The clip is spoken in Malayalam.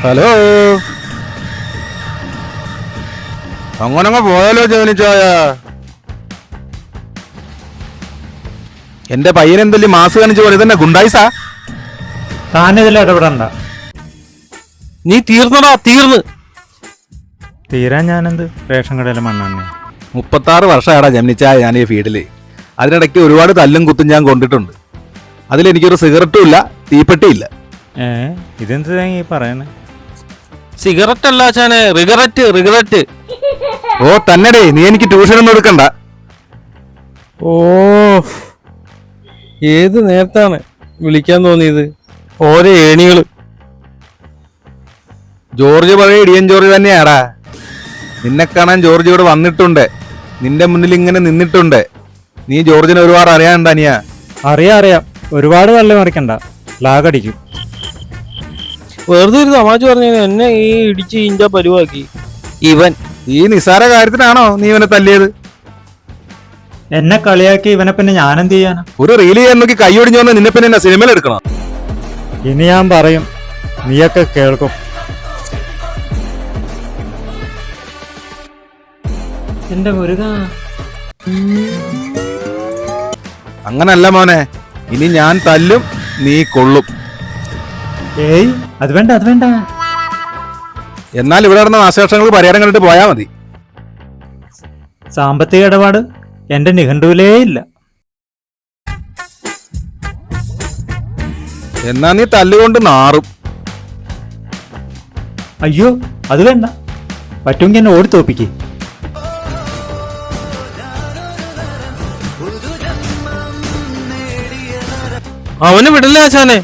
ഹലോ, അങ്ങനങ്ങ് പോയാലോ ജോനിച്ചായ? എന്റെ പയ്യനെന്തല്ലേ മാസ് കാണിച്ചു പോലെ ഇതന്നെ ഗുണ്ടായിസാ? താനിതിൽ ഇടപെടണ്ട. നീ തീർന്നടാ, തീർന്ന്. തീരാൻ ഞാനെന്ത് റേഷൻ കടയിലെ മണ്ണെണ്ണ. 36 വർഷമായടാ ജമിനിച്ചായ ഞാൻ ഈ ഫീൽഡില്. അതിനിടയ്ക്ക് ഒരുപാട് തല്ലും കുത്തും ഞാൻ കൊണ്ടിട്ടുണ്ട്. അതിലെനിക്കൊരു സിഗരറ്റും ഇല്ല, തീപ്പെട്ടിയില്ല. ഇതെന്ത് തേങ്ങ പറയണേ? സിഗരറ്റ് അല്ല ആശാനെ, റിഗററ്റ് റിഗററ്റ്. ഓ തന്നെടേ, നീ എനിക്ക് ട്യൂഷനൊന്നും എടുക്കണ്ട. ഓ, ഏത് നേരത്താണ് വിളിക്കാൻ തോന്നിയത്? ഓരോ ഏണികള്. ജോർജ് പഴയ ഇടിയൻ ജോർജ് തന്നെയാടാ. നിന്നെ കാണാൻ ജോർജ് ഇവിടെ വന്നിട്ടുണ്ട്, നിന്റെ മുന്നിൽ ഇങ്ങനെ നിന്നിട്ടുണ്ട്. നീ ജോർജിനെ ഒരുപാട് അറിയാനുണ്ട് അനിയാ. അറിയാം, ഒരുപാട് തള്ളി മറിക്കണ്ട, ലാഗടിക്കും. വെറുതെ ഒരു തമാശ പറഞ്ഞു എന്നെ ഈ ഇടിച്ച് ഇഞ്ച പരുവാക്കി. ഇവൻ ഈ നിസ്സാര കാര്യത്തിനാണോ നീ ഇവനെ തല്ലിയത്? എന്നെ കളിയാക്കി ഇവനെ പിന്നെ ഞാനെന്ത് ചെയ്യാനാ? ഒരു റീൽ ചെയ്യാൻ നോക്കി കൈ ഒടിഞ്ഞു വന്ന് നിന്നെ പിന്നെ എന്നെ സിനിമയിൽ എടുക്കണം. ഇനി ഞാൻ പറയും, നീയൊക്കെ കേൾക്കും. എന്റെ മുരുക, അങ്ങനല്ല മോനെ, ഇനി ഞാൻ തല്ലും, നീ കൊള്ളും. ഏയ് അത് വേണ്ട. എന്നാൽ ഇവിടെ നടന്ന നാശനഷ്ടങ്ങൾ പരിഹാരം കണ്ടിട്ട് പോയാ മതി. സാമ്പത്തിക ഇടപാട് എന്റെ നിഘണ്ടുവിലേ ഇല്ല. എന്നാ നീ തല്ലുകൊണ്ട് നാറും. അയ്യോ അത് വേണ്ട, പറ്റുമെങ്കിൽ എന്നെ ഓടി തോപ്പിക്ക്. അവന് വിടല്ലേ ആശാനെ.